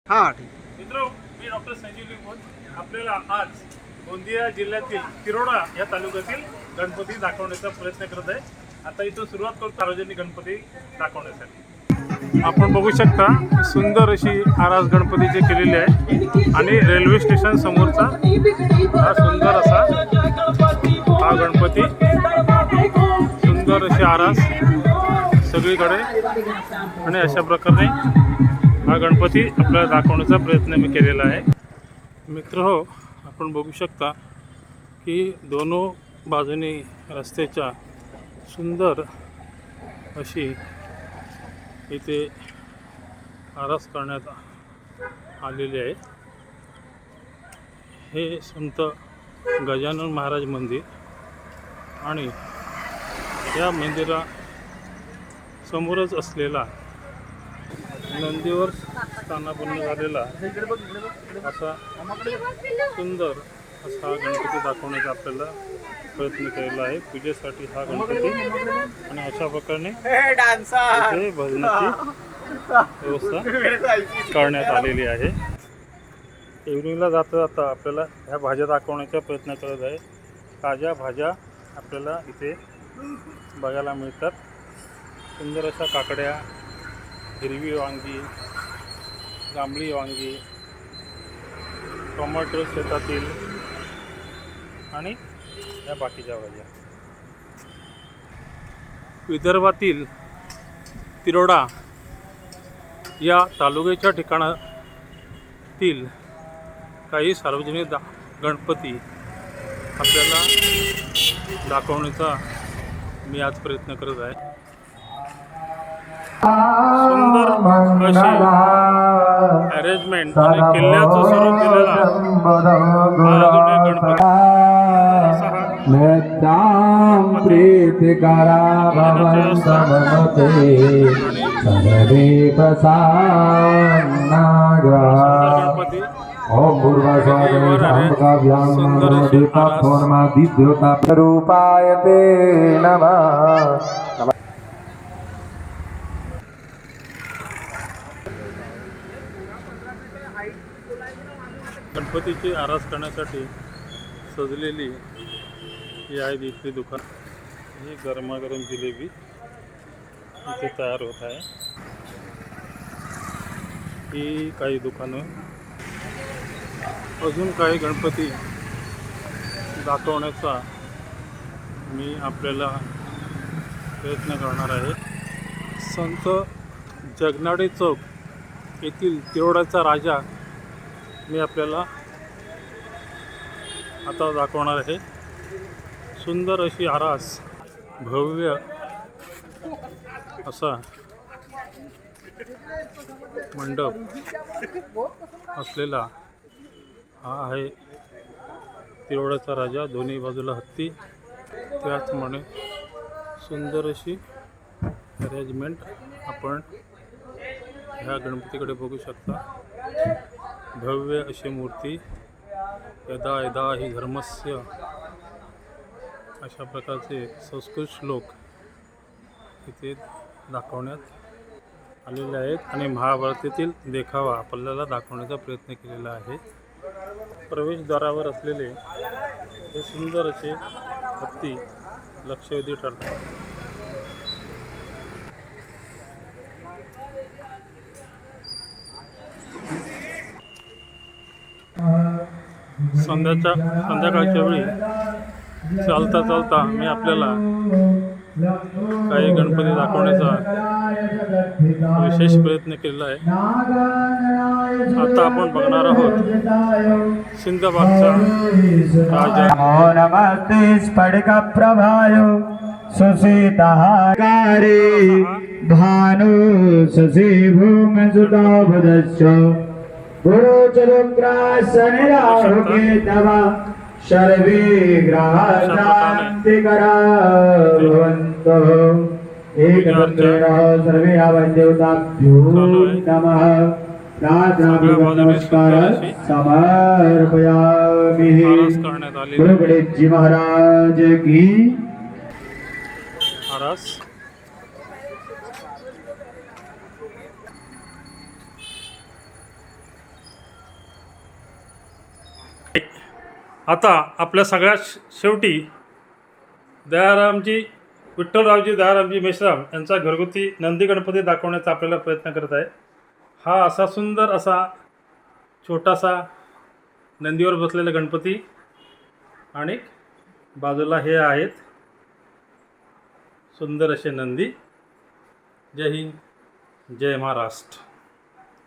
हा ठीक आहे. मित्र, मी डॉक्टर संजीव लिंबोज. आपल्याला आज गोंदिया जिल्ह्यातील तिरोडा या तालुक्यातील गणपती दाखवण्याचा प्रयत्न करत आहे. आता इथून सुरुवात करू सार्वजनिक गणपती दाखवण्यासाठी. आपण बघू शकता सुंदर अशी आरास गणपतीची केलेली आहे आणि रेल्वे स्टेशन समोरचा हा सुंदर असा हा गणपती, सुंदर अशी आरास सगळीकडे आणि अशा प्रकारे हा गणपती आपल्याला दाखवण्याचा प्रयत्न मी केलेला आहे. मित्र हो, आपण बघू शकता की दोनों बाजूने रस्त्याच्या सुंदर अशी इथे आरास करण्यात आलेली आहे. हे संत गजानन महाराज मंदिर आणि या मंदिरा समोरच असलेला नंदीवर स्थानापन्न झालेला असा सुंदर असा गणपती दाखवण्याचा आपल्याला प्रयत्न केलेला आहे. पूजेसाठी हा गणपती आणि अशा प्रकारे इथे भजनाची व्यवस्था करण्यात आलेली आहे. इव्हनिंगला जाता जाता आपल्याला ह्या भाज्या दाखवण्याचा प्रयत्न करत आहे. ताज्या भाज्या आपल्याला इथे बघायला मिळतात. सुंदर अशा काकड्या, हिरवी वांगी, जांभळी वांगी, टोमॅटो शेतातील आणि या बाकीच्या भाज्या. विदर्भातील तिरोडा या तालुक्याच्या ठिकाणातील काही सार्वजनिक गणपती आपल्याला दाखवण्याचा मी आज प्रयत्न करत आहे. सुंदर अशी अरेंजमेंट आणि किल्ल्याचं स्वरूप दिलेला हा गणपती रूपाय ते नमः. गणपतीची आरास करण्यासाठी सजलेली ही आहे इथली दुकान. ही गरमागरम जिलेबी इथे तयार होत आहे. ही काही दुकानं, अजून काही गणपती दाखवण्याचा मी आपल्याला प्रयत्न करणार आहे. संत जगनाडे चौक येथील तिरोडाचा राजा मी आपल्याला आता दाखवणार आहे. सुंदर अशी आरास, भव्य असा मंडप असलेला हा आहे तिरोडाचा राजा. दोन्ही बाजूला हत्ती, त्याचप्रमाणे सुंदर अशी अरेंजमेंट आपण ह्या गणपतीकडे बघू शकता. भव्य अशी मूर्ती, यदा यदा हि धर्मस्य अशा प्रकारचे संस्कृत श्लोक इथे दाखवण्यात आलेले आहेत आणि महाभारतातील देखावा आपल्याला दाखवण्याचा प्रयत्न केलेला आहे. प्रवेशद्वारावर असलेले हे सुंदर असे हत्ती लक्षवेधी ठरतात. संध्याकाळच्या वेळी चालता चालता मी आपल्याला काही गणपती दाखवण्याचा विशेष प्रयत्न केलेला आहे. आता आपण बघणार आहोत सिंधबागचा राजा. नमस्ते स्फटिक प्रभायो सुसीताहारे भानु शशि भूमि सुताभुजश्च गुरुचरुग्रासनिराहुके तव सर्वे ग्रहाः शान्तिकरा भवन्तु. एकदन्तेन सर्वे देवताभ्यो नमः. नमस्कार समर्पयामि. गुरु गणेश जी महाराज की आरास. आता आपल्या सगळ्यात शेवटी दयारामजी विठ्ठलरावजी दयारामजी मेश्राम यांचा घरगुती नंदी गणपती दाखवण्याचा आपल्याला प्रयत्न करत आहे. हा असा सुंदर असा छोटासा नंदीवर बसलेला गणपती आणि बाजूला हे आहेत सुंदर असे नंदी. जय हिंद, जय महाराष्ट्र.